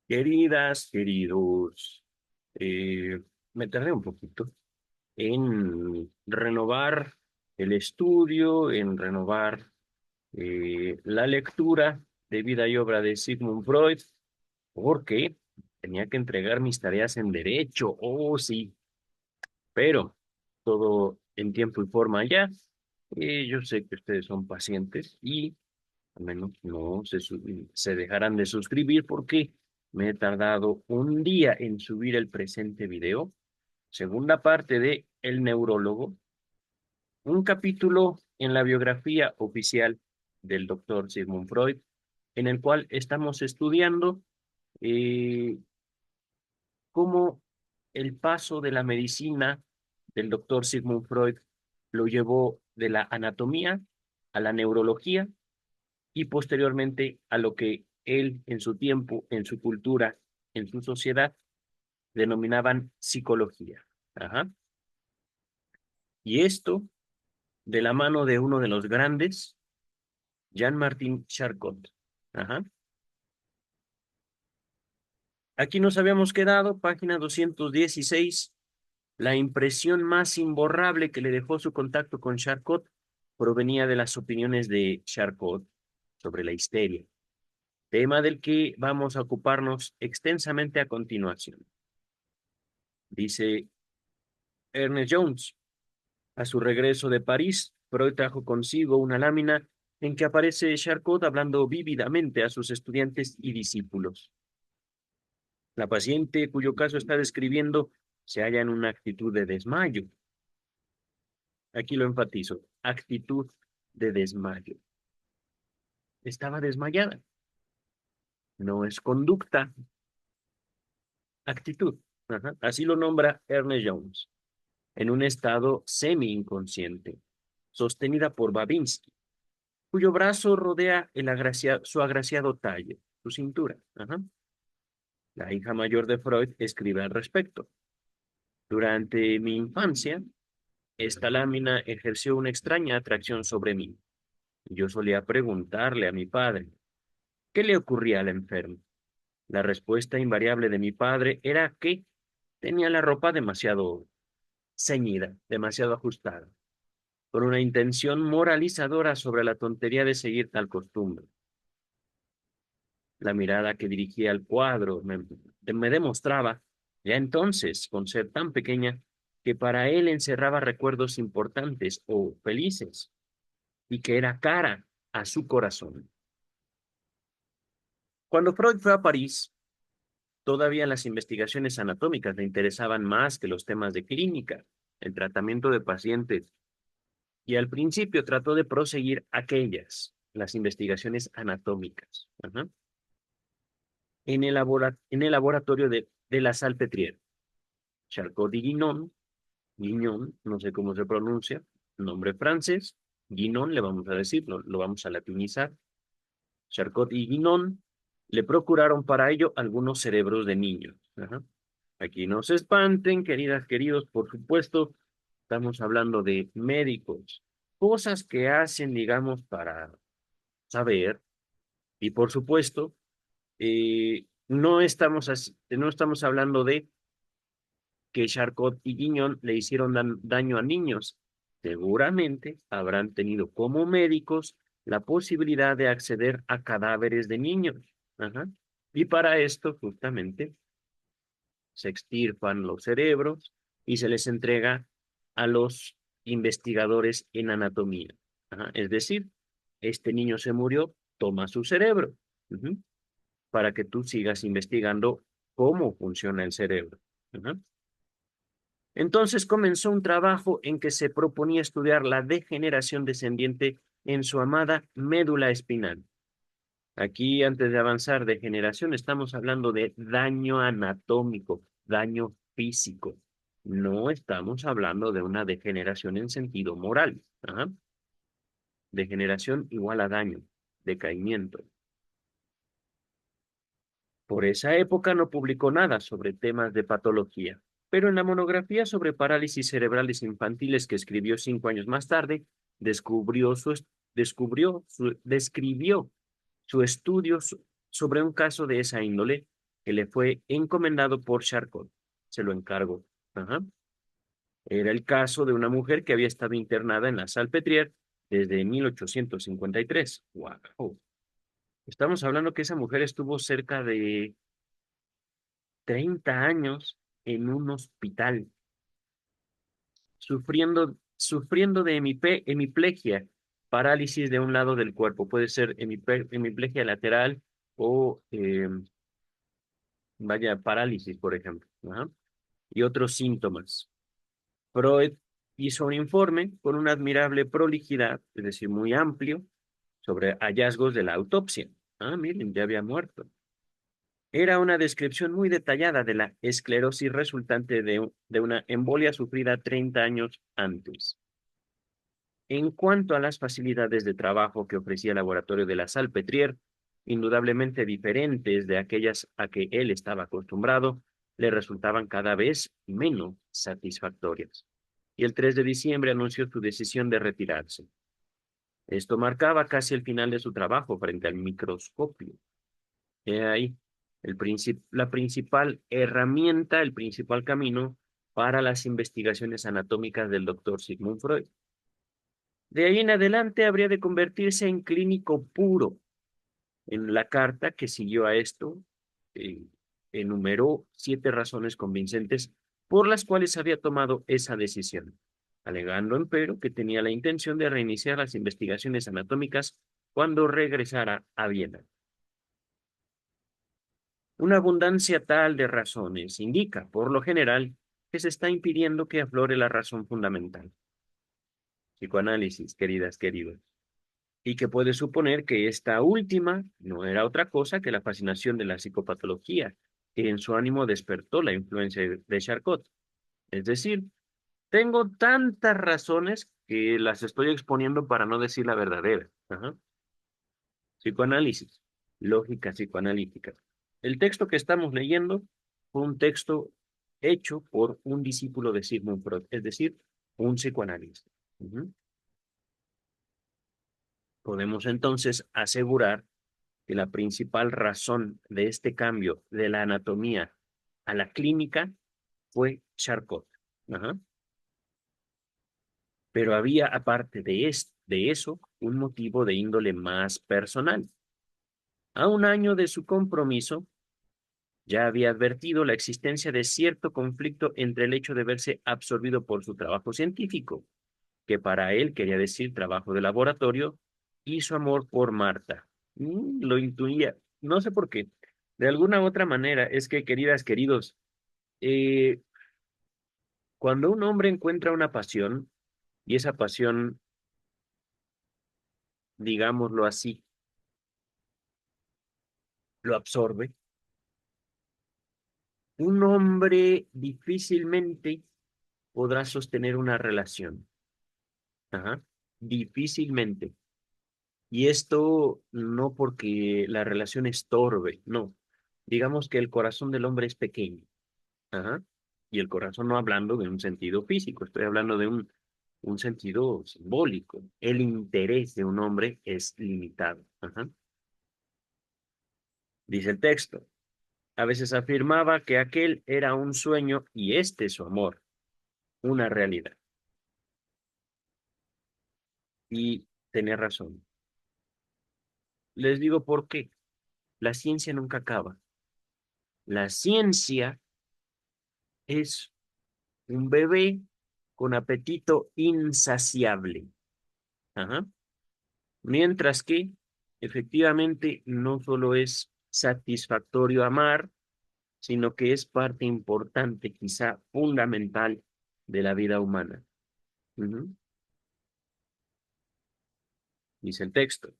Queridas, queridos, eh, me tardé un poquito en renovar el estudio, en renovar la lectura de vida y obra de Sigmund Freud, porque tenía que entregar mis tareas en derecho, oh sí, pero todo en tiempo y forma ya. Yo sé que ustedes son pacientes y al menos no se dejarán de suscribir porque me he tardado un día en subir el presente video. Segunda parte de El Neurólogo, un capítulo en la biografía oficial del doctor Sigmund Freud, en el cual estamos estudiando eh, cómo el paso de la medicina del doctor Sigmund Freud lo llevó de la anatomía a la neurología y posteriormente a lo que él en su tiempo, en su cultura, en su sociedad, denominaban psicología. Ajá. Y esto de la mano de uno de los grandes, Jean-Martin Charcot. Ajá. Aquí nos habíamos quedado, página 216. La impresión más imborrable que le dejó su contacto con Charcot provenía de las opiniones de Charcot sobre la histeria, tema del que vamos a ocuparnos extensamente a continuación. Dice Ernest Jones: a su regreso de París, Freud trajo consigo una lámina en que aparece Charcot hablando vívidamente a sus estudiantes y discípulos. La paciente cuyo caso está describiendo se halla en una actitud de desmayo. Aquí lo enfatizo, actitud de desmayo. Estaba desmayada. No es conducta, actitud. Ajá. Así lo nombra Ernest Jones, en un estado semi-inconsciente, sostenida por Babinski, cuyo brazo rodea su agraciado talle, su cintura. Ajá. La hija mayor de Freud escribe al respecto. Durante mi infancia, esta lámina ejerció una extraña atracción sobre mí. Yo solía preguntarle a mi padre, ¿qué le ocurría al enfermo? La respuesta invariable de mi padre era que tenía la ropa demasiado ceñida, demasiado ajustada, con una intención moralizadora sobre la tontería de seguir tal costumbre. La mirada que dirigía al cuadro me demostraba, ya entonces, con ser tan pequeña, que para él encerraba recuerdos importantes o felices, y que era cara a su corazón. Cuando Freud fue a París, todavía las investigaciones anatómicas le interesaban más que los temas de clínica, el tratamiento de pacientes, y al principio trató de proseguir aquellas, las investigaciones anatómicas. Ajá, en el laboratorio de la Salpêtrière. Charcot y Guignon, no sé cómo se pronuncia, nombre francés, Guinon le vamos a decir, lo vamos a latinizar. Charcot y Guinon le procuraron para ello algunos cerebros de niños. Ajá. Aquí no se espanten, queridas, queridos, por supuesto, estamos hablando de médicos, cosas que hacen, digamos, para saber, y por supuesto, no estamos hablando de que Charcot y Guiñón le hicieron daño a niños. Seguramente habrán tenido como médicos la posibilidad de acceder a cadáveres de niños. Ajá. Y para esto, justamente, se extirpan los cerebros y se les entrega a los investigadores en anatomía. Ajá. Es decir, este niño se murió, toma su cerebro, ujú, para que tú sigas investigando cómo funciona el cerebro. Ajá. Entonces comenzó un trabajo en que se proponía estudiar la degeneración descendiente en su amada médula espinal. Aquí, antes de avanzar de generación, estamos hablando de daño anatómico, daño físico. No estamos hablando de una degeneración en sentido moral. Ajá. Degeneración igual a daño, decaimiento. Por esa época no publicó nada sobre temas de patología, pero en la monografía sobre parálisis cerebrales infantiles que escribió 5 años más tarde, describió su estudio sobre un caso de esa índole que le fue encomendado por Charcot. Se lo encargo. Ajá. Era el caso de una mujer que había estado internada en la Salpêtrière desde 1853. ¡Wow! Estamos hablando que esa mujer estuvo cerca de 30 años en un hospital, sufriendo de hemiplegia, parálisis de un lado del cuerpo. Puede ser hemiplegia lateral o, vaya, parálisis, por ejemplo. Ajá. Y otros síntomas. Freud hizo un informe con una admirable prolijidad, es decir, muy amplio, sobre hallazgos de la autopsia. Ah, miren, ya había muerto. Era una descripción muy detallada de la esclerosis resultante de una embolia sufrida 30 años antes. En cuanto a las facilidades de trabajo que ofrecía el laboratorio de la Salpêtrière, indudablemente diferentes de aquellas a que él estaba acostumbrado, le resultaban cada vez menos satisfactorias. Y el 3 de diciembre anunció su decisión de retirarse. Esto marcaba casi el final de su trabajo frente al microscopio. He ahí la principal herramienta, el principal camino para las investigaciones anatómicas del doctor Sigmund Freud. De ahí en adelante habría de convertirse en clínico puro. En la carta que siguió a esto, eh, enumeró 7 razones convincentes por las cuales había tomado esa decisión, alegando, empero, que tenía la intención de reiniciar las investigaciones anatómicas cuando regresara a Viena. Una abundancia tal de razones indica, por lo general, que se está impidiendo que aflore la razón fundamental. Psicoanálisis, queridas, queridos. Y que puede suponer que esta última no era otra cosa que la fascinación de la psicopatología, que en su ánimo despertó la influencia de Charcot. Es decir, tengo tantas razones que las estoy exponiendo para no decir la verdadera. Ajá. Psicoanálisis, lógica psicoanalítica. El texto que estamos leyendo fue un texto hecho por un discípulo de Sigmund Freud, es decir, un psicoanalista. Ujú. Podemos entonces asegurar que la principal razón de este cambio de la anatomía a la clínica fue Charcot. Ajá. Pero había, aparte de eso, un motivo de índole más personal. A un año de su compromiso, ya había advertido la existencia de cierto conflicto entre el hecho de verse absorbido por su trabajo científico, que para él quería decir trabajo de laboratorio, y su amor por Marta. Lo intuía, no sé por qué. De alguna u otra manera, es que, queridas, queridos, eh, cuando un hombre encuentra una pasión, y esa pasión, digámoslo así, lo absorbe, un hombre difícilmente podrá sostener una relación. Ajá. Difícilmente. Y esto no porque la relación estorbe, no. Digamos que el corazón del hombre es pequeño. Ajá. Y el corazón no hablando de un sentido físico, estoy hablando de un sentido simbólico. El interés de un hombre es limitado. Ajá. Dice el texto. A veces afirmaba que aquel era un sueño y este su amor, una realidad. Y tenía razón. Les digo por qué. La ciencia nunca acaba. La ciencia es un bebé con apetito insaciable. Ajá. Mientras que, efectivamente, no solo es satisfactorio amar, sino que es parte importante, quizá fundamental, de la vida humana. Ujú. Dice el texto.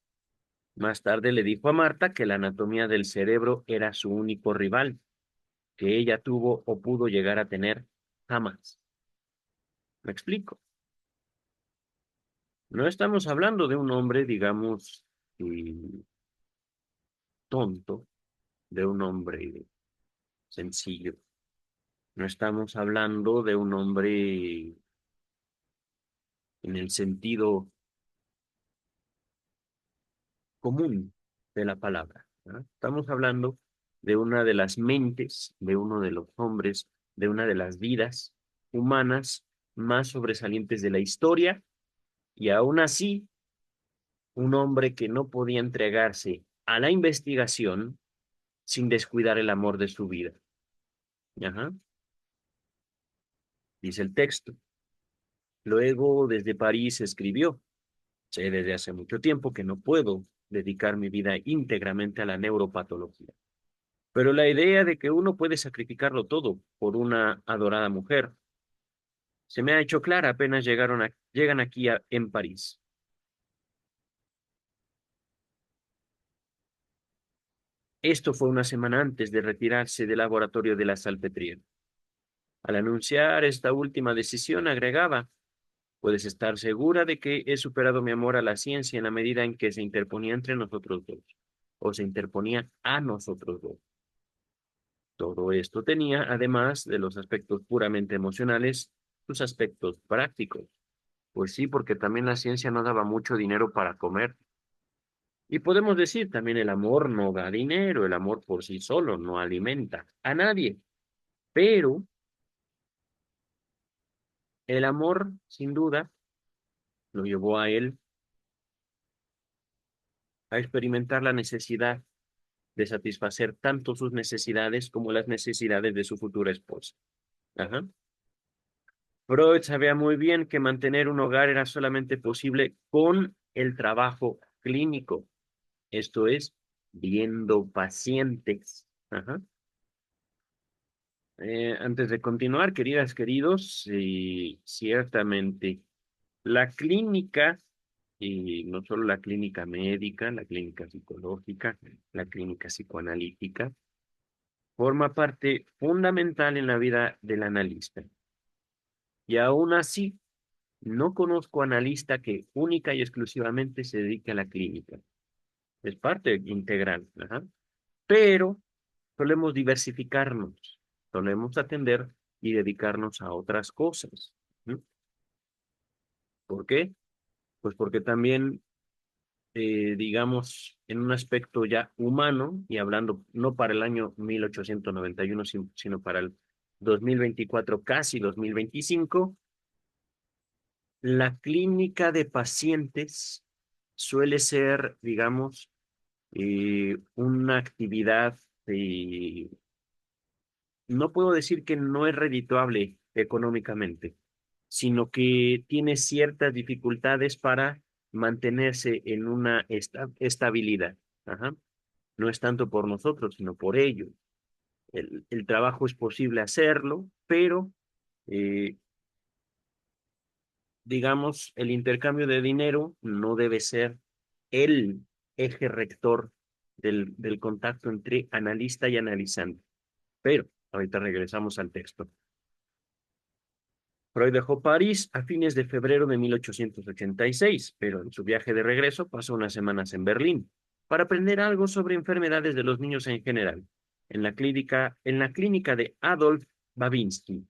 Más tarde le dijo a Marta que la anatomía del cerebro era su único rival, que ella tuvo o pudo llegar a tener jamás. ¿Me explico? No estamos hablando de un hombre, digamos, eh, tonto, de un hombre sencillo. No estamos hablando de un hombre en el sentido común de la palabra, ¿no? Estamos hablando de una de las mentes, de uno de los hombres, de una de las vidas humanas más sobresalientes de la historia, y aún así, un hombre que no podía entregarse a la investigación sin descuidar el amor de su vida. Ajá, dice el texto. Luego, desde París escribió, sé desde hace mucho tiempo que no puedo dedicar mi vida íntegramente a la neuropatología. Pero la idea de que uno puede sacrificarlo todo por una adorada mujer se me ha hecho clara apenas llegan aquí en París. Esto fue una semana antes de retirarse del laboratorio de la Salpêtrière. Al anunciar esta última decisión, agregaba, puedes estar segura de que he superado mi amor a la ciencia en la medida en que se interponía entre nosotros dos, o se interponía a nosotros dos. Todo esto tenía, además de los aspectos puramente emocionales, sus aspectos prácticos. Pues sí, porque también la ciencia no daba mucho dinero para comer. Y podemos decir también el amor no da dinero, el amor por sí solo no alimenta a nadie. Pero el amor, sin duda, lo llevó a él a experimentar la necesidad de satisfacer tanto sus necesidades como las necesidades de su futura esposa. Ajá. Freud sabía muy bien que mantener un hogar era solamente posible con el trabajo clínico, esto es, viendo pacientes. Ajá. Antes de continuar, queridas, queridos, ciertamente la clínica, y no solo la clínica médica, la clínica psicológica, la clínica psicoanalítica, forma parte fundamental en la vida del analista. Y aún así, no conozco analista que única y exclusivamente se dedique a la clínica. Es parte integral, ajá. Pero solemos diversificarnos, solemos atender y dedicarnos a otras cosas. ¿Mm? ¿Por qué? Pues porque también, digamos, en un aspecto ya humano, y hablando no para el año 1891, sino para el 2024, casi 2025, la clínica de pacientes suele ser, digamos, una actividad, no puedo decir que no es redituable económicamente, sino que tiene ciertas dificultades para mantenerse en una estabilidad. Ajá. No es tanto por nosotros, sino por ellos. El trabajo es posible hacerlo, pero eh, digamos, el intercambio de dinero no debe ser el eje rector del contacto entre analista y analizante. Pero ahorita regresamos al texto. Freud dejó París a fines de febrero de 1886, pero en su viaje de regreso pasó unas semanas en Berlín para aprender algo sobre enfermedades de los niños en general, en la clínica de Adolf Babinski.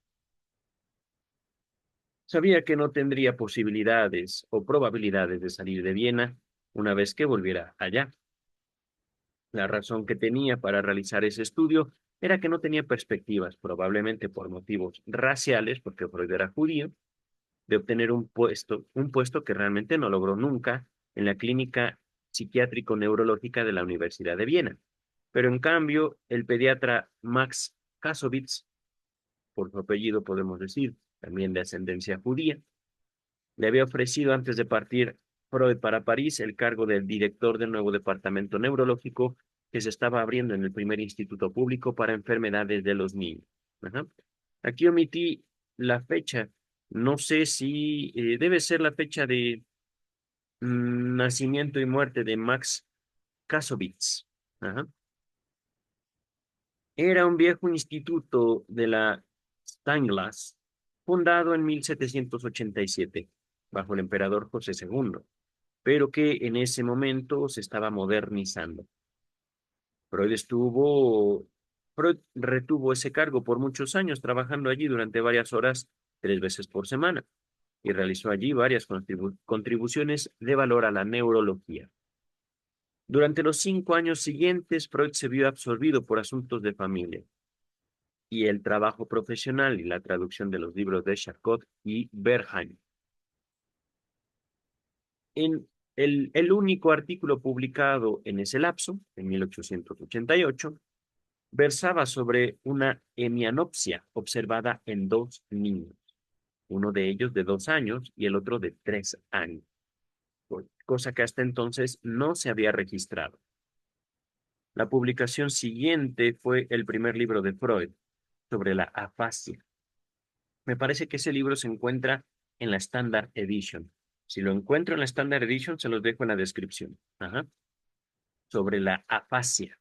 Sabía que no tendría posibilidades o probabilidades de salir de Viena una vez que volviera allá. La razón que tenía para realizar ese estudio era que no tenía perspectivas, probablemente por motivos raciales, porque Freud era judío, de obtener un puesto que realmente no logró nunca en la clínica psiquiátrico-neurológica de la Universidad de Viena. Pero en cambio, el pediatra Max Kassovitz, por su apellido podemos decir, también de ascendencia judía, le había ofrecido antes de partir Freud para París el cargo del director del nuevo departamento neurológico que se estaba abriendo en el primer instituto público para enfermedades de los niños. Ajá. Aquí omití la fecha. No sé si debe ser la fecha de nacimiento y muerte de Max Kassovitz. Ajá. Era un viejo instituto de la Steinglass, fundado en 1787 bajo el emperador José II, pero que en ese momento se estaba modernizando. Freud estuvo, Freud retuvo ese cargo por muchos años, trabajando allí durante varias horas, 3 veces por semana, y realizó allí varias contribuciones de valor a la neurología. Durante los 5 años siguientes, Freud se vio absorbido por asuntos de familia y el trabajo profesional y la traducción de los libros de Charcot y Bernheim. En el único artículo publicado en ese lapso, en 1888, versaba sobre una hemianopsia observada en dos niños, uno de ellos de 2 años y el otro de 3 años, cosa que hasta entonces no se había registrado. La publicación siguiente fue el primer libro de Freud sobre la afasia. Me parece que ese libro se encuentra en la Standard Edition. Si lo encuentro en la Standard Edition, se los dejo en la descripción. Ajá. Sobre la afasia.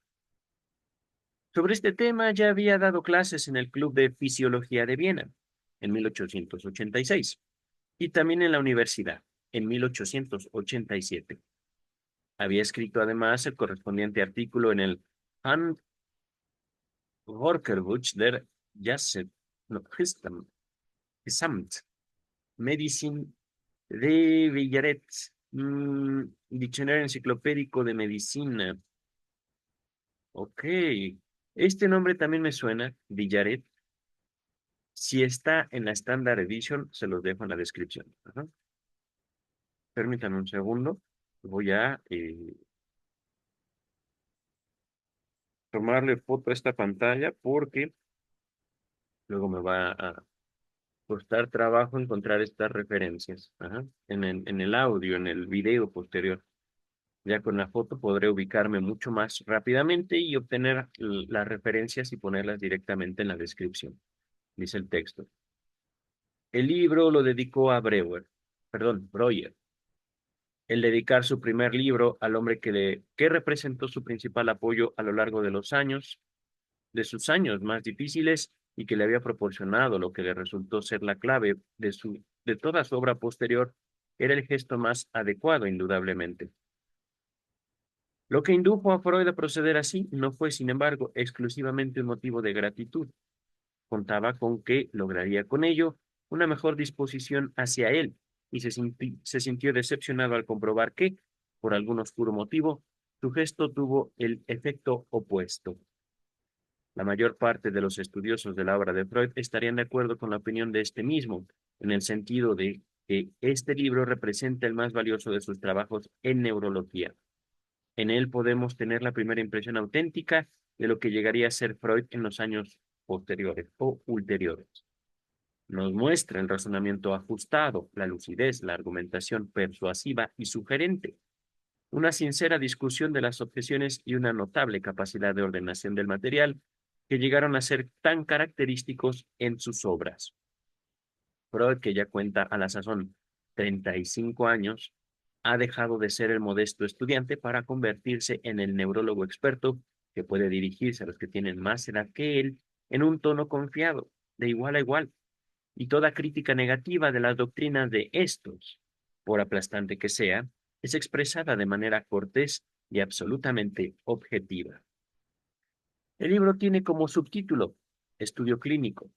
Sobre este tema ya había dado clases en el Club de Fisiología de Viena en 1886 y también en la universidad en 1887. Había escrito además el correspondiente artículo en el Handwörterbuch der Gesamt Medicine de Villaret, diccionario enciclopédico de medicina. Ok, este nombre también me suena, Villaret. Si está en la Standard Edition, se los dejo en la descripción. Ajá. Permítanme un segundo. Voy a tomarle foto a esta pantalla porque luego me va a costar trabajo encontrar estas referencias. Ajá. En el audio, en el video posterior. Ya con la foto podré ubicarme mucho más rápidamente y obtener las referencias y ponerlas directamente en la descripción. Dice el texto. El libro lo dedicó a Breuer. El dedicar su primer libro al hombre que representó su principal apoyo a lo largo de los años, de sus años más difíciles y que le había proporcionado lo que le resultó ser la clave de toda su obra posterior, era el gesto más adecuado, indudablemente. Lo que indujo a Freud a proceder así no fue, sin embargo, exclusivamente un motivo de gratitud. Contaba con que lograría con ello una mejor disposición hacia él y se sintió decepcionado al comprobar que, por algún oscuro motivo, su gesto tuvo el efecto opuesto. La mayor parte de los estudiosos de la obra de Freud estarían de acuerdo con la opinión de este mismo, en el sentido de que este libro representa el más valioso de sus trabajos en neurología. En él podemos tener la primera impresión auténtica de lo que llegaría a ser Freud en los años posteriores o ulteriores. Nos muestra el razonamiento ajustado, la lucidez, la argumentación persuasiva y sugerente, una sincera discusión de las objeciones y una notable capacidad de ordenación del material que llegaron a ser tan característicos en sus obras. Freud, que ya cuenta a la sazón 35 años, ha dejado de ser el modesto estudiante para convertirse en el neurólogo experto que puede dirigirse a los que tienen más edad que él en un tono confiado, de igual a igual, y toda crítica negativa de las doctrinas de estos, por aplastante que sea, es expresada de manera cortés y absolutamente objetiva. El libro tiene como subtítulo Estudio clínico,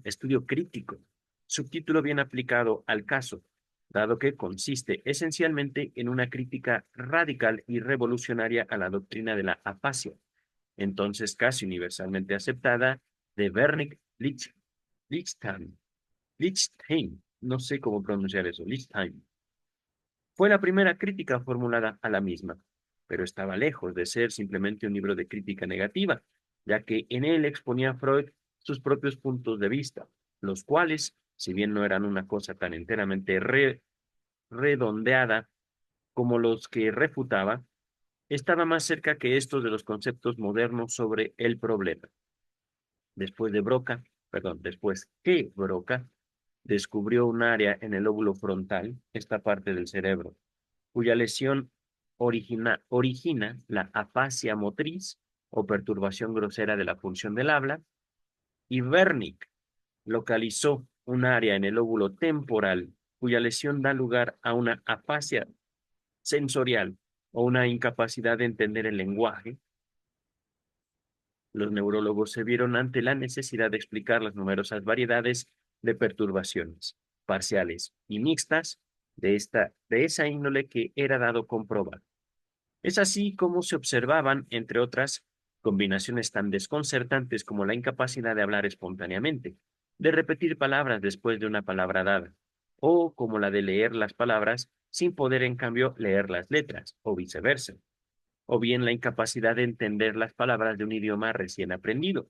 estudio crítico, subtítulo bien aplicado al caso, dado que consiste esencialmente en una crítica radical y revolucionaria a la doctrina de la afasia, entonces casi universalmente aceptada, de Lichtheim, no sé cómo pronunciar eso, Lichtheim. Fue la primera crítica formulada a la misma, pero estaba lejos de ser simplemente un libro de crítica negativa, ya que en él exponía Freud sus propios puntos de vista, los cuales, si bien no eran una cosa tan enteramente redondeada como los que refutaba, estaba más cerca que estos de los conceptos modernos sobre el problema. Después que Broca descubrió un área en el lóbulo frontal, esta parte del cerebro, cuya lesión origina la afasia motriz o perturbación grosera de la función del habla, y Wernicke localizó un área en el lóbulo temporal cuya lesión da lugar a una afasia sensorial o una incapacidad de entender el lenguaje. Los neurólogos se vieron ante la necesidad de explicar las numerosas variedades de perturbaciones, parciales y mixtas, de esa índole que era dado comprobar. Es así como se observaban, entre otras, combinaciones tan desconcertantes como la incapacidad de hablar espontáneamente, de repetir palabras después de una palabra dada, o como la de leer las palabras sin poder en cambio leer las letras, o viceversa, o bien la incapacidad de entender las palabras de un idioma recién aprendido,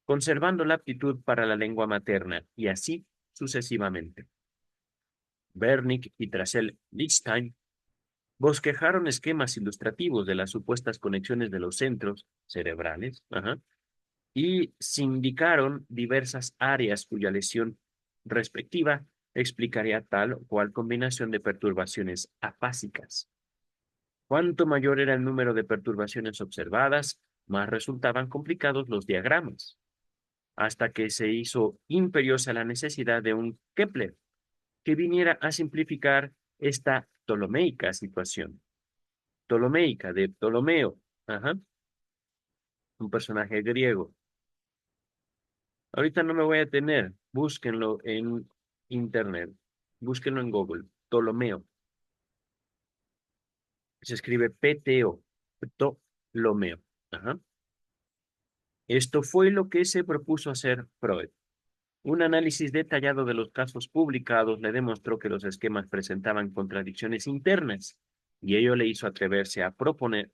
conservando la aptitud para la lengua materna, y así sucesivamente. Wernicke y tras él Lichtenstein bosquejaron esquemas ilustrativos de las supuestas conexiones de los centros cerebrales, y sindicaron diversas áreas cuya lesión respectiva explicaría tal o cual combinación de perturbaciones afásicas. Cuanto mayor era el número de perturbaciones observadas, más resultaban complicados los diagramas, hasta que se hizo imperiosa la necesidad de un Kepler que viniera a simplificar esta ptolomeica situación. Ptolomeica, de Ptolomeo, ajá, un personaje griego. Ahorita no me voy a tener, búsquenlo en internet, búsquenlo en Google, Ptolomeo, se escribe PTO, Ptolomeo. Ajá. Esto fue lo que se propuso hacer Freud. Un análisis detallado de los casos publicados le demostró que los esquemas presentaban contradicciones internas y ello le hizo atreverse a poner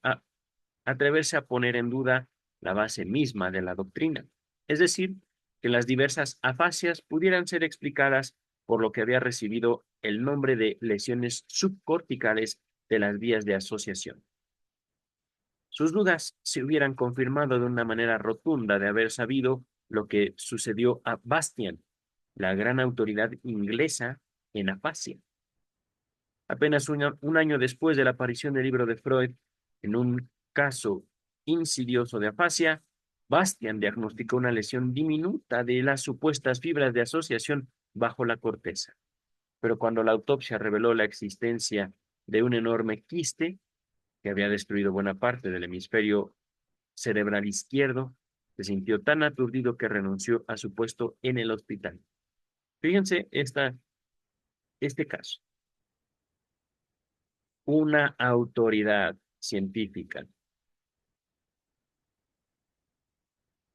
en duda la base misma de la doctrina. Es decir, que las diversas afasias pudieran ser explicadas por lo que había recibido el nombre de lesiones subcorticales de las vías de asociación. Sus dudas se hubieran confirmado de una manera rotunda de haber sabido lo que sucedió a Bastian, la gran autoridad inglesa en afasia. Apenas un año después de la aparición del libro de Freud, en un caso insidioso de afasia, Bastian diagnosticó una lesión diminuta de las supuestas fibras de asociación bajo la corteza. Pero cuando la autopsia reveló la existencia de un enorme quiste que había destruido buena parte del hemisferio cerebral izquierdo, se sintió tan aturdido que renunció a su puesto en el hospital. Fíjense este caso. Una autoridad científica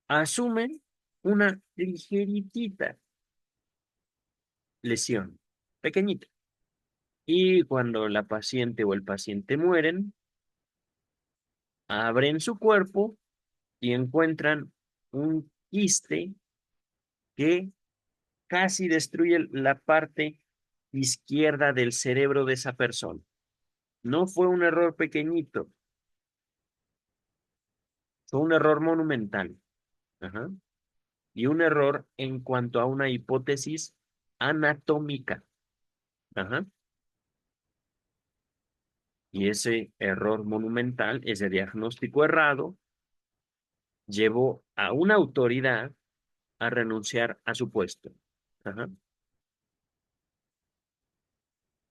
asumen una ligeritita lesión, pequeñita. Y cuando la paciente o el paciente mueren, abren su cuerpo y encuentran un quiste que casi destruye la parte izquierda del cerebro de esa persona. No fue un error pequeñito, fue un error monumental. Ajá. Y un error en cuanto a una hipótesis anatómica. Ajá. Y ese error monumental, ese diagnóstico errado, llevó a una autoridad a renunciar a su puesto. Ajá.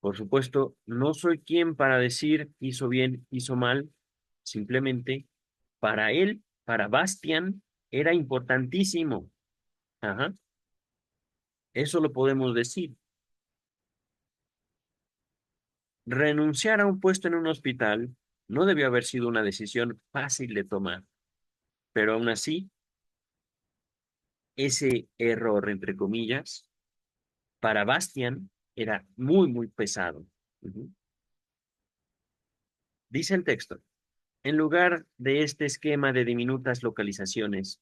Por supuesto, no soy quien para decir hizo bien, hizo mal. Simplemente, para él, para Bastian, era importantísimo. Ajá. Eso lo podemos decir. Renunciar a un puesto en un hospital no debió haber sido una decisión fácil de tomar, pero aún así, ese error, entre comillas, para Bastian era muy, muy pesado. Ujú. Dice el texto, en lugar de este esquema de diminutas localizaciones,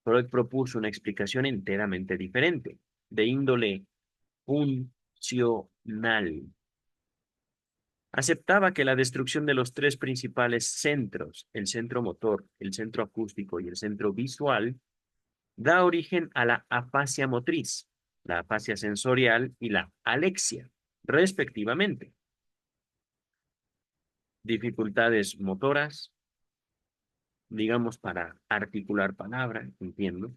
Freud propuso una explicación enteramente diferente, de índole funcional. Aceptaba que la destrucción de los tres principales centros, el centro motor, el centro acústico y el centro visual, da origen a la afasia motriz, la afasia sensorial y la alexia, respectivamente. Dificultades motoras, digamos, para articular palabra, entiendo.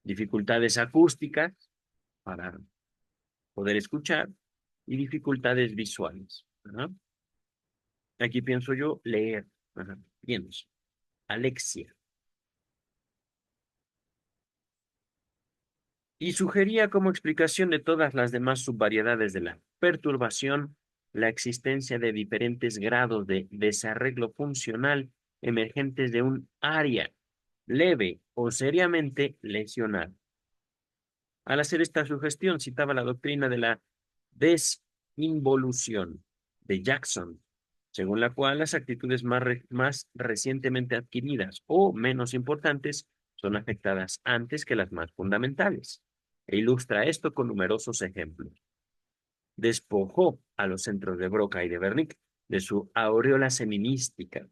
Dificultades acústicas, para poder escuchar. Y dificultades visuales. Ajá. Aquí pienso yo, leer. Ajá. Pienso. Alexia. y sugería como explicación de todas las demás subvariedades de la perturbación la existencia de diferentes grados de desarreglo funcional emergentes de un área leve o seriamente lesionada. Al hacer esta sugestión, citaba la doctrina de la desinvolución de Jackson, según la cual las actitudes más recientemente adquiridas o menos importantes son afectadas antes que las más fundamentales. E ilustra esto con numerosos ejemplos. Despojó a los centros de Broca y de Wernicke de su aureola seminística,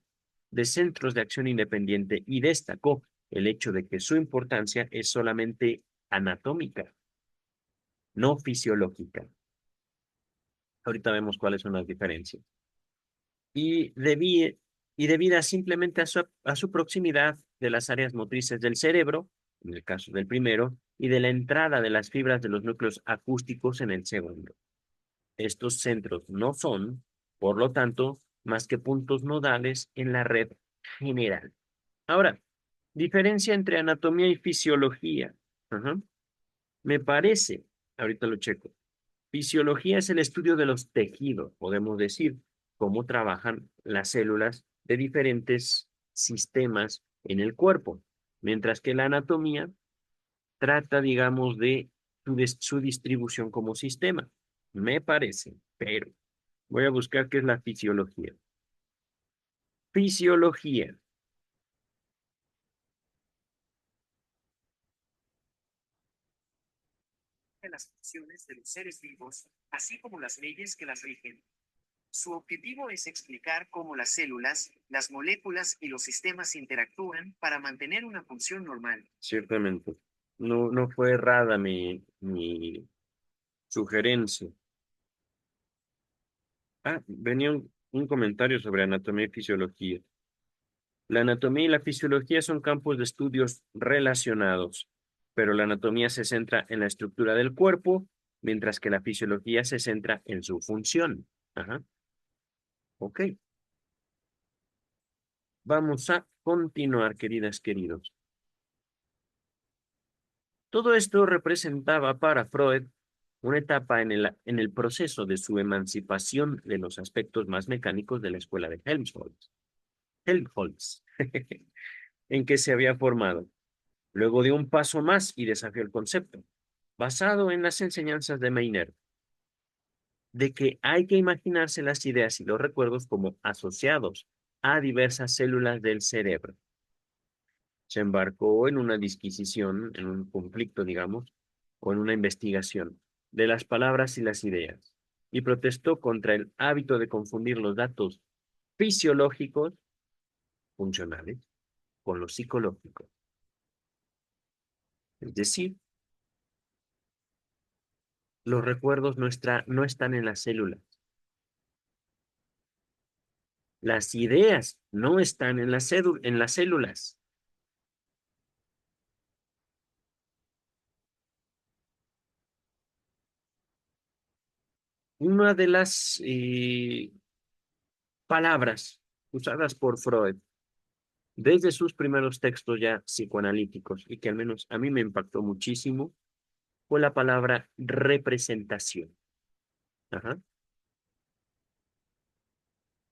de centros de acción independiente y destacó el hecho de que su importancia es solamente anatómica, no fisiológica. Ahorita vemos cuáles son las diferencias. Y, y debida simplemente a su proximidad de las áreas motrices del cerebro, en el caso del primero, y de la entrada de las fibras de los núcleos acústicos en el segundo. Estos centros no son, por lo tanto, más que puntos nodales en la red general. Ahora, diferencia entre anatomía y fisiología. Ajá. Me parece, ahorita lo checo. Fisiología es el estudio de los tejidos, podemos decir, cómo trabajan las células de diferentes sistemas en el cuerpo, mientras que la anatomía trata, digamos, de su distribución como sistema. Me parece, pero voy a buscar qué es la fisiología. Fisiología. De las funciones de los seres vivos, así como las leyes que las rigen. Su objetivo es explicar cómo las células, las moléculas y los sistemas interactúan para mantener una función normal. Ciertamente. No, no fue errada mi sugerencia. Ah, venía un comentario sobre anatomía y fisiología. La anatomía y la fisiología son campos de estudios relacionados, pero la anatomía se centra en la estructura del cuerpo, mientras que la fisiología se centra en su función. Ajá, ok. Vamos a continuar, queridas, queridos. Todo esto representaba para Freud una etapa en el proceso de su emancipación de los aspectos más mecánicos de la escuela de Helmholtz, en que se había formado. Luego dio un paso más y desafió el concepto, basado en las enseñanzas de Meiner, de que hay que imaginarse las ideas y los recuerdos como asociados a diversas células del cerebro. Se embarcó en una disquisición, en un conflicto, digamos, o en una investigación de las palabras y las ideas, y protestó contra el hábito de confundir los datos fisiológicos, funcionales, con los psicológicos. Es decir, los recuerdos no están en las células. Las ideas no están en en las células. Una de las palabras usadas por Freud desde sus primeros textos ya psicoanalíticos y que al menos a mí me impactó muchísimo fue la palabra representación. Ajá.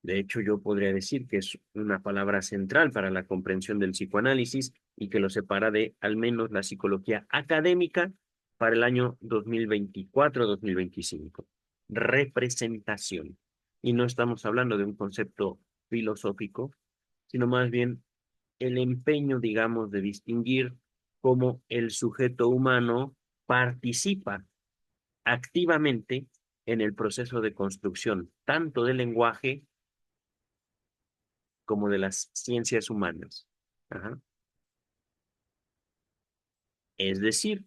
De hecho, yo podría decir que es una palabra central para la comprensión del psicoanálisis y que lo separa de al menos la psicología académica para el año 2024-2025. Representación. Y no estamos hablando de un concepto filosófico, sino más bien el empeño, digamos, de distinguir cómo el sujeto humano participa activamente en el proceso de construcción, tanto del lenguaje como de las ciencias humanas. Ajá. Es decir,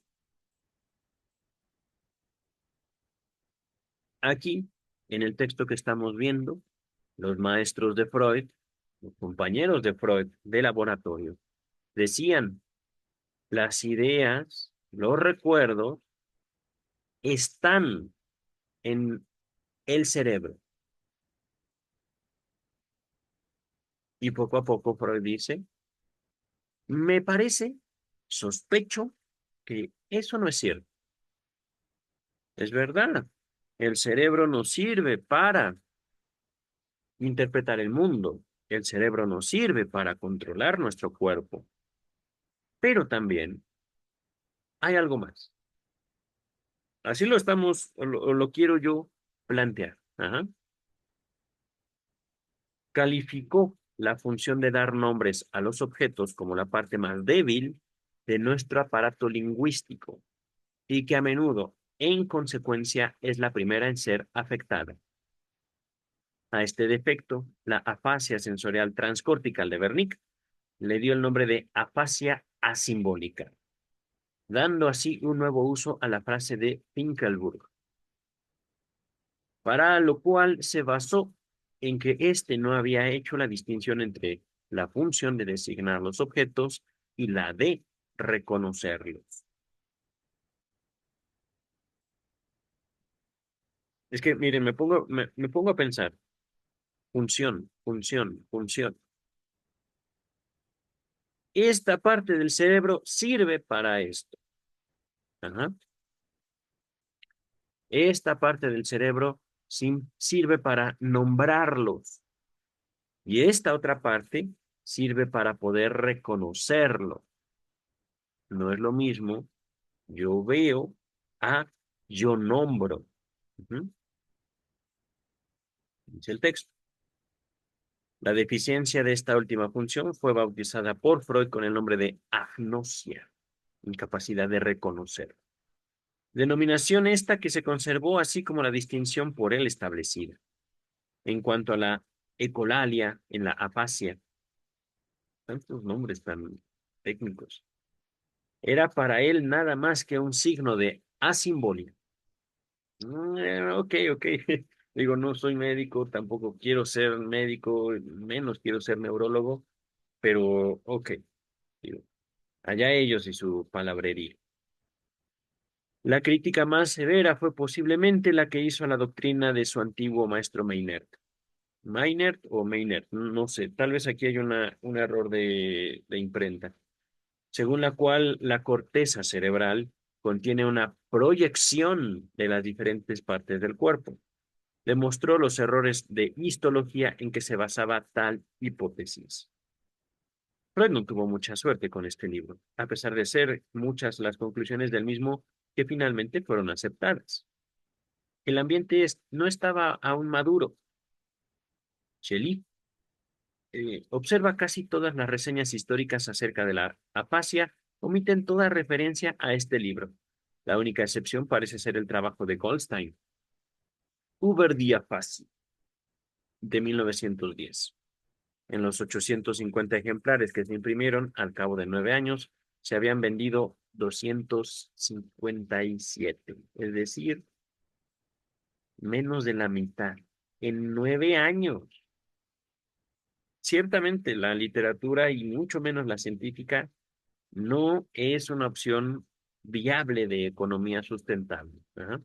aquí, en el texto que estamos viendo, los maestros de Freud, los compañeros de Freud de laboratorio, decían, las ideas, los recuerdos, están en el cerebro. Y poco a poco Freud dice, me parece, sospecho que eso no es cierto. Es verdad. El cerebro nos sirve para interpretar el mundo. El cerebro nos sirve para controlar nuestro cuerpo. Pero también hay algo más. Así lo estamos, o lo quiero yo plantear. Ajá. Calificó la función de dar nombres a los objetos como la parte más débil de nuestro aparato lingüístico y que a menudo, en consecuencia, es la primera en ser afectada. A este defecto, la afasia sensorial transcortical de Wernicke le dio el nombre de afasia asimbólica, dando así un nuevo uso a la frase de Finkelburg, para lo cual se basó en que éste no había hecho la distinción entre la función de designar los objetos y la de reconocerlos. Es que, miren, me pongo a pensar, función, función, función. Esta parte del cerebro sirve para esto. Ajá. Esta parte del cerebro sirve para nombrarlos y esta otra parte sirve para poder reconocerlo. No es lo mismo yo veo a yo nombro. Ujú. Dice el texto. La deficiencia de esta última función fue bautizada por Freud con el nombre de agnosia, incapacidad de reconocer. Denominación esta que se conservó así como la distinción por él establecida. En cuanto a la ecolalia en la afasia, tantos nombres tan técnicos, era para él nada más que un signo de asimbolia. Ok, ok. Digo, no soy médico, tampoco quiero ser médico, menos quiero ser neurólogo, pero ok, digo, allá ellos y su palabrería. La crítica más severa fue posiblemente la que hizo a la doctrina de su antiguo maestro Maynard. Maynard o Maynard, no sé, tal vez aquí hay un error de imprenta, según la cual la corteza cerebral contiene una proyección de las diferentes partes del cuerpo. Demostró los errores de histología en que se basaba tal hipótesis. Freud no tuvo mucha suerte con este libro, a pesar de ser muchas las conclusiones del mismo que finalmente fueron aceptadas. El ambiente no estaba aún maduro. Shelley observa casi todas las reseñas históricas acerca de la afasia, omiten toda referencia a este libro. La única excepción parece ser el trabajo de Goldstein, Über die Aphasie, de 1910. En los 850 ejemplares que se imprimieron al cabo de 9 años, se habían vendido 257, es decir, menos de la mitad. En 9 años. Ciertamente la literatura y mucho menos la científica no es una opción viable de economía sustentable. Ajá.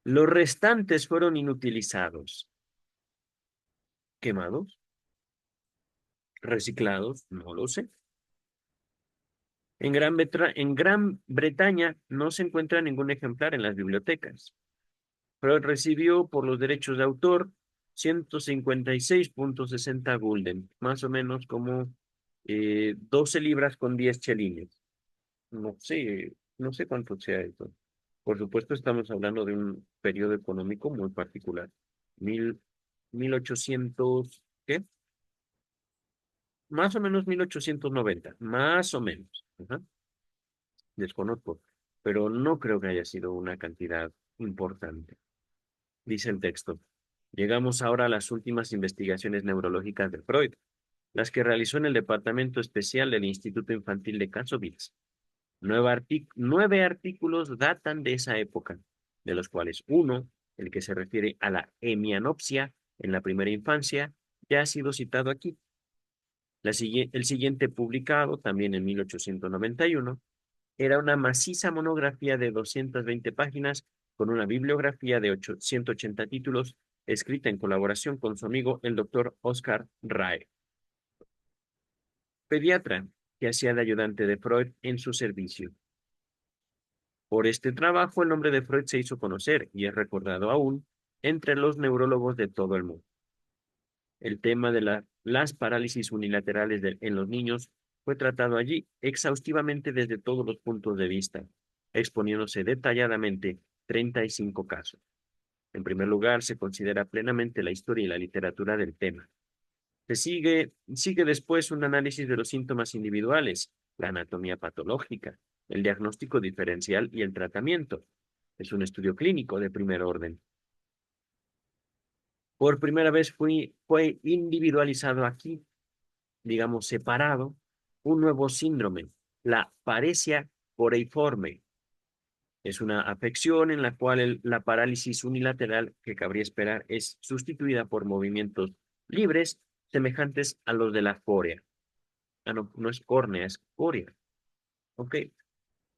Los restantes fueron inutilizados, quemados, reciclados, no lo sé. En Gran Bretaña no se encuentra ningún ejemplar en las bibliotecas, pero recibió por los derechos de autor 156,60 gulden, más o menos como 12 libras con 10 chelines. No sé cuánto sea eso. Por supuesto, estamos hablando de un periodo económico muy particular. Mil, 1800, ¿qué? Más o menos 1890, más o menos. Ajá. Desconozco, pero no creo que haya sido una cantidad importante. Dice el texto. Llegamos ahora a las últimas investigaciones neurológicas de Freud, las que realizó en el Departamento Especial del Instituto Infantil de Kassovitz. 9 artículos datan de esa época, de los cuales uno, el que se refiere a la hemianopsia en la primera infancia, ya ha sido citado aquí. El siguiente publicado, también en 1891, era una maciza monografía de 220 páginas con una bibliografía de 180 títulos, escrita en colaboración con su amigo el doctor Oscar Rae, pediatra que hacía de ayudante de Freud en su servicio. Por este trabajo, el nombre de Freud se hizo conocer y es recordado aún entre los neurólogos de todo el mundo. El tema de las parálisis unilaterales en los niños fue tratado allí exhaustivamente desde todos los puntos de vista, exponiéndose detalladamente 35 casos. En primer lugar, se considera plenamente la historia y la literatura del tema. Sigue después un análisis de los síntomas individuales, la anatomía patológica, el diagnóstico diferencial y el tratamiento. Es un estudio clínico de primer orden. Por primera vez fue individualizado aquí, digamos, separado, un nuevo síndrome, la paresia coreiforme. Es una afección en la cual la parálisis unilateral que cabría esperar es sustituida por movimientos libres semejantes a los de la córea. Ah, no, no es córnea, es corea. Ok.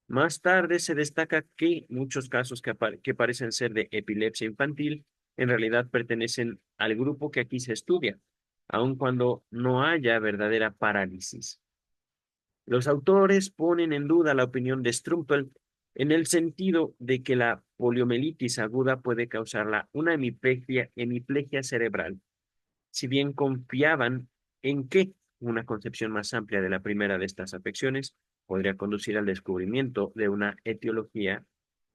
Más tarde se destaca que muchos casos que parecen ser de epilepsia infantil en realidad pertenecen al grupo que aquí se estudia, aun cuando no haya verdadera parálisis. Los autores ponen en duda la opinión de Strumpel en el sentido de que la poliomielitis aguda puede causarla una hemiplegia cerebral, si bien confiaban en que una concepción más amplia de la primera de estas afecciones podría conducir al descubrimiento de una etiología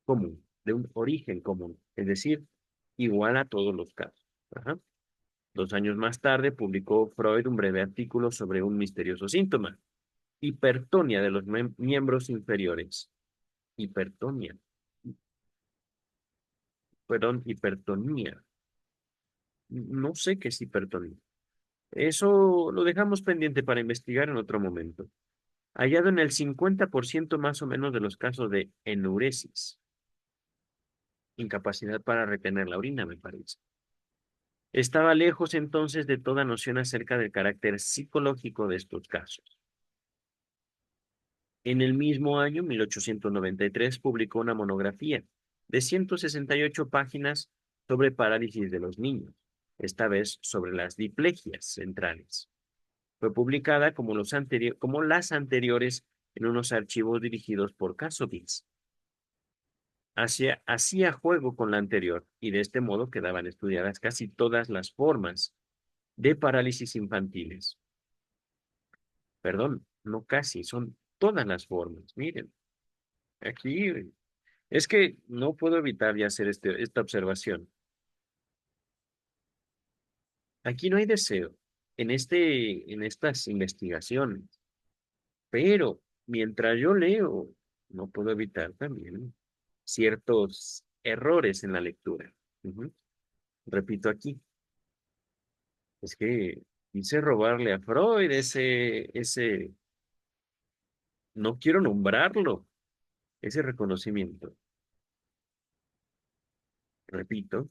común, de un origen común, es decir, igual a todos los casos. Ajá. 2 años más tarde publicó Freud un breve artículo sobre un misterioso síntoma, hipertonia de los miembros inferiores. Hipertonia, perdón, hipertonía. No sé qué es hipertonía. Eso lo dejamos pendiente para investigar en otro momento. Hallado en el 50% más o menos de los casos de enuresis, incapacidad para retener la orina, me parece. Estaba lejos entonces de toda noción acerca del carácter psicológico de estos casos. En el mismo año, 1893, publicó una monografía de 168 páginas sobre parálisis de los niños, esta vez sobre las diplegias centrales. Fue publicada como las anteriores en unos archivos dirigidos por Kassovitz. Hacía juego con la anterior y de este modo quedaban estudiadas casi todas las formas de parálisis infantiles. Perdón, no casi, son todas las formas. Miren, aquí es que no puedo evitar ya hacer esta observación. Aquí no hay deseo en estas investigaciones, pero mientras yo leo, no puedo evitar también ciertos errores en la lectura. Ujú. Repito aquí, es que quise robarle a Freud no quiero nombrarlo, ese reconocimiento. Repito,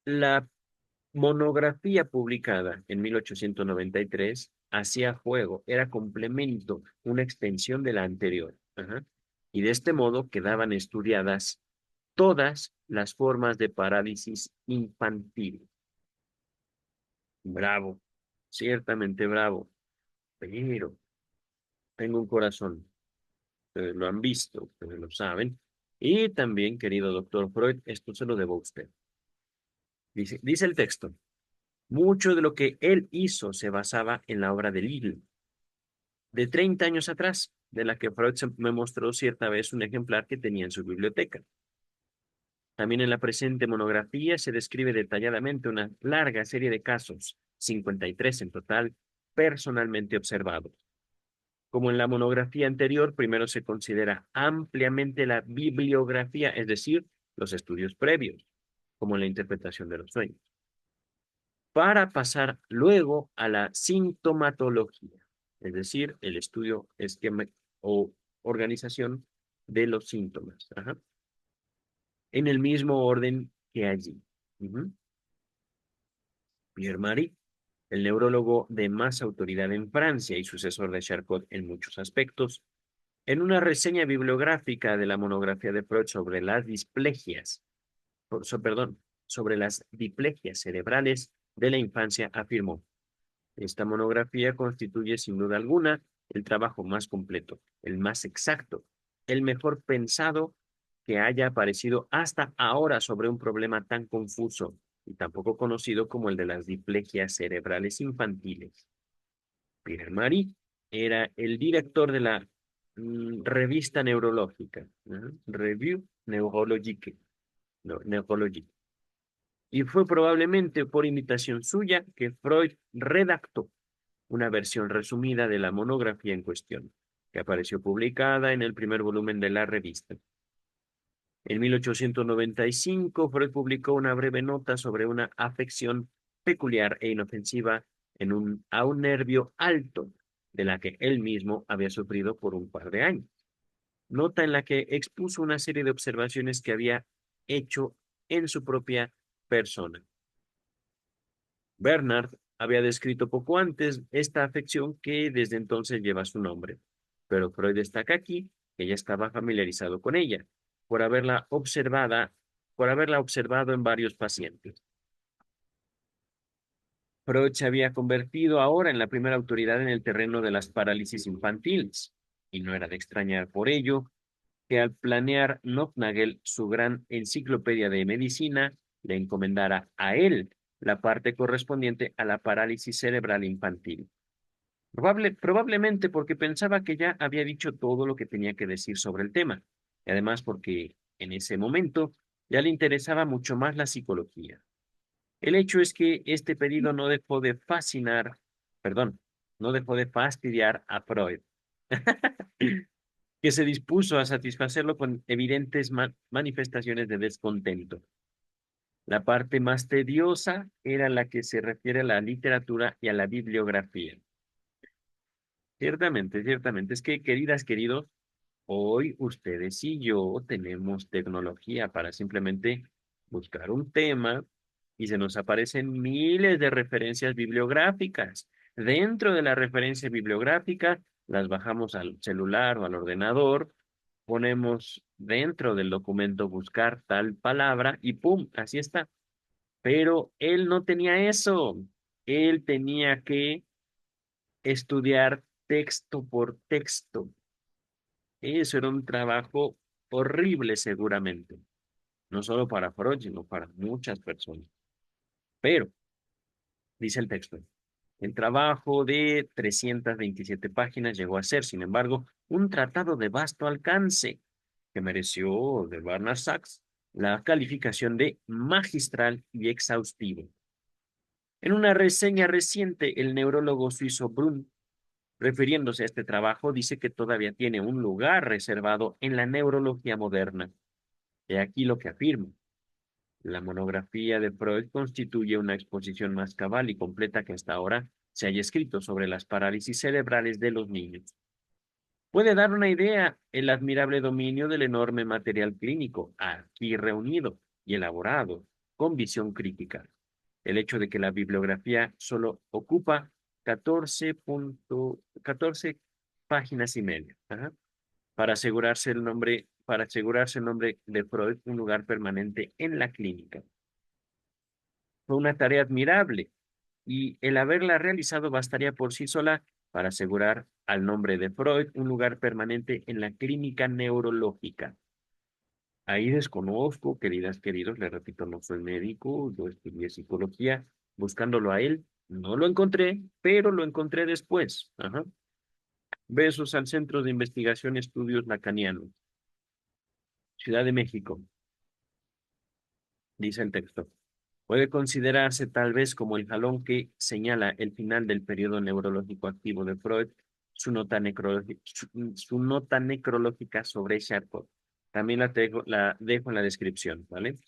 la monografía publicada en 1893 hacía juego, era complemento, una extensión de la anterior. Ajá. Y de este modo quedaban estudiadas todas las formas de parálisis infantil. Bravo, ciertamente bravo, pero tengo un corazón. Ustedes lo han visto, ustedes lo saben. Y también, querido doctor Freud, esto se lo debo a usted. Dice el texto. Mucho de lo que él hizo se basaba en la obra de Lidl, de 30 años atrás, de la que Freud me mostró cierta vez un ejemplar que tenía en su biblioteca. También en la presente monografía se describe detalladamente una larga serie de casos, 53 en total, personalmente observados. Como en la monografía anterior, primero se considera ampliamente la bibliografía, es decir, los estudios previos, como en la interpretación de los sueños, para pasar luego a la sintomatología, es decir, el estudio esquema o organización de los síntomas, ajá, en el mismo orden que allí. Ujú. Pierre Marie, el neurólogo de más autoridad en Francia y sucesor de Charcot en muchos aspectos, en una reseña bibliográfica de la monografía de Freud sobre las sobre las diplegias cerebrales de la infancia, afirmó: esta monografía constituye sin duda alguna el trabajo más completo, el más exacto, el mejor pensado que haya aparecido hasta ahora sobre un problema tan confuso y tan poco conocido como el de las diplegias cerebrales infantiles. Pierre Marie era el director de la revista neurológica, Revue Neurologique, no, Neurologique, y fue probablemente por invitación suya que Freud redactó una versión resumida de la monografía en cuestión, que apareció publicada en el primer volumen de la revista. En 1895, Freud publicó una breve nota sobre una afección peculiar e inofensiva a un nervio alto, de la que él mismo había sufrido por un par de años. Nota en la que expuso una serie de observaciones que había hecho en su propia persona. Bernard había descrito poco antes esta afección que desde entonces lleva su nombre, pero Freud destaca aquí que ya estaba familiarizado con ella, por haberla por haberla observado en varios pacientes. Freud se había convertido ahora en la primera autoridad en el terreno de las parálisis infantiles, y no era de extrañar por ello que al planear Nothnagel su gran enciclopedia de medicina, le encomendara a él la parte correspondiente a la parálisis cerebral infantil. Probablemente porque pensaba que ya había dicho todo lo que tenía que decir sobre el tema, y además porque en ese momento ya le interesaba mucho más la psicología. El hecho es que este pedido no dejó de fascinar, perdón, no dejó de fastidiar a Freud, que se dispuso a satisfacerlo con evidentes manifestaciones de descontento. La parte más tediosa era la que se refiere a la literatura y a la bibliografía. Ciertamente, ciertamente. Es que, queridas, queridos, hoy ustedes y yo tenemos tecnología para simplemente buscar un tema y se nos aparecen miles de referencias bibliográficas. Dentro de la referencia bibliográfica, las bajamos al celular o al ordenador, ponemos dentro del documento buscar tal palabra y ¡pum! Así está. Pero él no tenía eso. Él tenía que estudiar texto por texto. Eso era un trabajo horrible seguramente, no solo para Freud, sino para muchas personas. Pero, dice el texto, el trabajo de 327 páginas llegó a ser, sin embargo, un tratado de vasto alcance que mereció de Bernard Sachs la calificación de magistral y exhaustivo. En una reseña reciente, el neurólogo suizo Brun, refiriéndose a este trabajo, dice que todavía tiene un lugar reservado en la neurología moderna. He aquí lo que afirma. La monografía de Freud constituye una exposición más cabal y completa que hasta ahora se haya escrito sobre las parálisis cerebrales de los niños. Puede dar una idea el admirable dominio del enorme material clínico aquí reunido y elaborado con visión crítica. El hecho de que la bibliografía solo ocupa 14 páginas y media, para asegurarse el nombre de Freud un lugar permanente en la clínica. Fue una tarea admirable y el haberla realizado bastaría por sí sola para asegurar al nombre de Freud un lugar permanente en la clínica neurológica. Ahí desconozco, queridas, queridos, le repito, no soy médico, yo estudié psicología, buscándolo a él, no lo encontré, pero lo encontré después. Ajá. Besos al Centro de Investigación y Estudios Lacanianos, Ciudad de México, dice el texto. Puede considerarse tal vez como el jalón que señala el final del periodo neurológico activo de Freud, su nota necrológica sobre Charcot. También la dejo en la descripción, ¿vale?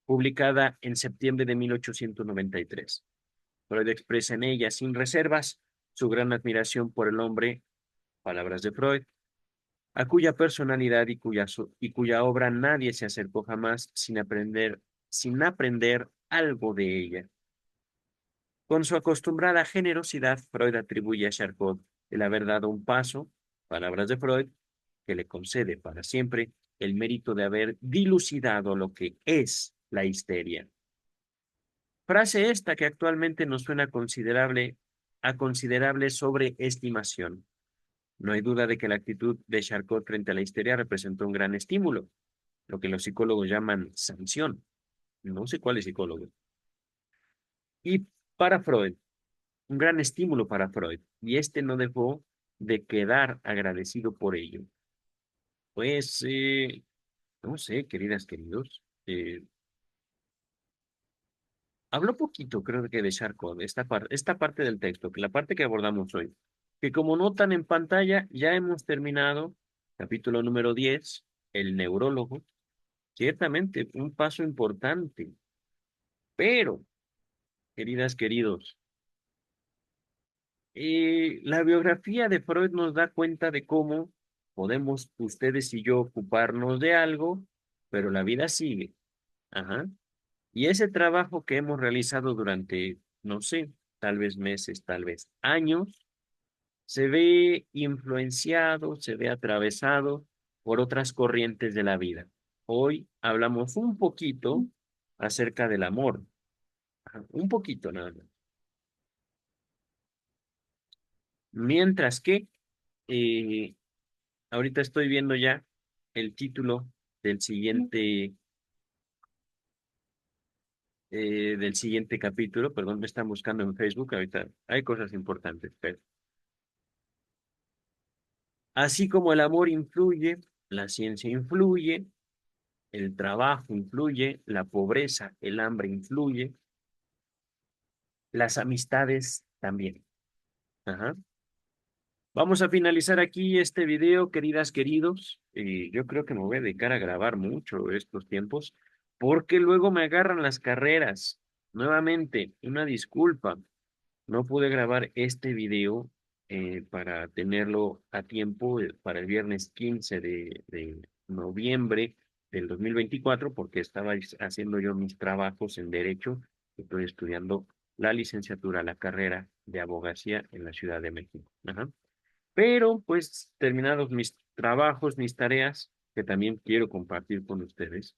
Publicada en septiembre de 1893. Freud expresa en ella, sin reservas, su gran admiración por el hombre, palabras de Freud, a cuya personalidad y cuya obra nadie se acercó jamás sin aprender algo de ella. Con su acostumbrada generosidad, Freud atribuye a Charcot el haber dado un paso, palabras de Freud, que le concede para siempre el mérito de haber dilucidado lo que es la histeria. Frase esta que actualmente nos suena a considerable sobreestimación, No hay duda de que la actitud de Charcot frente a la histeria representó un gran estímulo, lo que los psicólogos llaman sanción. No sé cuál es psicólogo. Y para Freud, un gran estímulo para Freud, y este no dejó de quedar agradecido por ello. Pues, no sé, queridas, queridos, habló poquito, creo que de Charcot, esta parte del texto, que la parte que abordamos hoy, que como notan en pantalla, ya hemos terminado capítulo número 10, el neurólogo, ciertamente un paso importante, pero, queridas, queridos, la biografía de Freud nos da cuenta de cómo podemos ustedes y yo ocuparnos de algo, pero la vida sigue. Ajá. Y ese trabajo que hemos realizado durante, no sé, tal vez meses, tal vez años, se ve influenciado, se ve atravesado por otras corrientes de la vida. Hoy hablamos un poquito acerca del amor. Ajá, un poquito nada más. Mientras que eh, ahorita estoy viendo ya el título del siguiente capítulo, perdón, me están buscando en Facebook, ahorita hay cosas importantes, pero así como el amor influye, la ciencia influye, el trabajo influye, la pobreza, el hambre influye, las amistades también. Ajá. Vamos a finalizar aquí este video, queridas, queridos. Yo creo que me voy a dedicar a grabar mucho estos tiempos, porque luego me agarran las carreras. Nuevamente, una disculpa. No pude grabar este video para tenerlo a tiempo para el viernes 15 de noviembre del 2024, porque estaba haciendo yo mis trabajos en Derecho. Estoy estudiando la licenciatura, la carrera de abogacía en la Ciudad de México. Ajá. Pero, pues, terminados mis trabajos, mis tareas, que también quiero compartir con ustedes.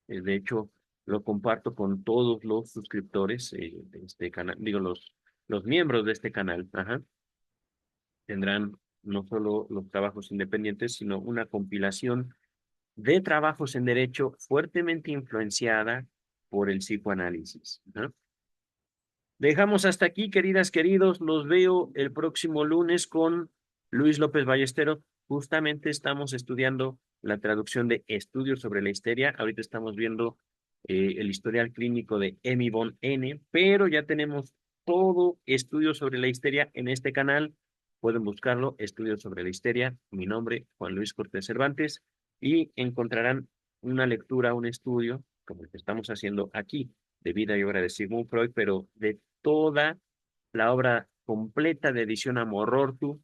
De hecho, lo comparto con todos los suscriptores de este canal, digo, los miembros de este canal. Ajá. Tendrán no solo los trabajos independientes, sino una compilación de trabajos en derecho fuertemente influenciada por el psicoanálisis. Ajá. Dejamos hasta aquí, queridas, queridos. Los veo el próximo lunes con Luis López Ballesteros. Justamente estamos estudiando la traducción de Estudios sobre la histeria. Ahorita estamos viendo el historial clínico de Emmy Von N, pero ya tenemos todo estudio sobre la histeria en este canal. Pueden buscarlo, Estudios sobre la histeria. Mi nombre, Juan Luis Cortés Cervantes, y encontrarán una lectura, un estudio, como el que estamos haciendo aquí, de vida y obra de Sigmund Freud, pero de toda la obra completa de edición Amor-Ortu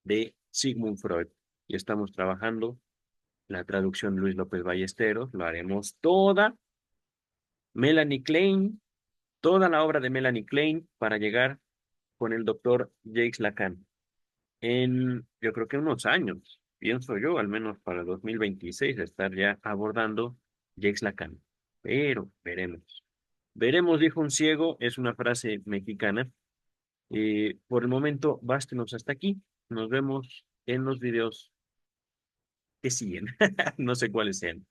de Sigmund Freud. Y estamos trabajando la traducción Luis López Ballesteros, lo haremos toda, Melanie Klein, toda la obra de Melanie Klein para llegar con el doctor Jacques Lacan en, yo creo que unos años, pienso yo, al menos para 2026, estar ya abordando Jacques Lacan. Pero veremos. Veremos, dijo un ciego, es una frase mexicana. Por el momento, bástenos hasta aquí. Nos vemos en los videos que siguen. No sé cuáles sean.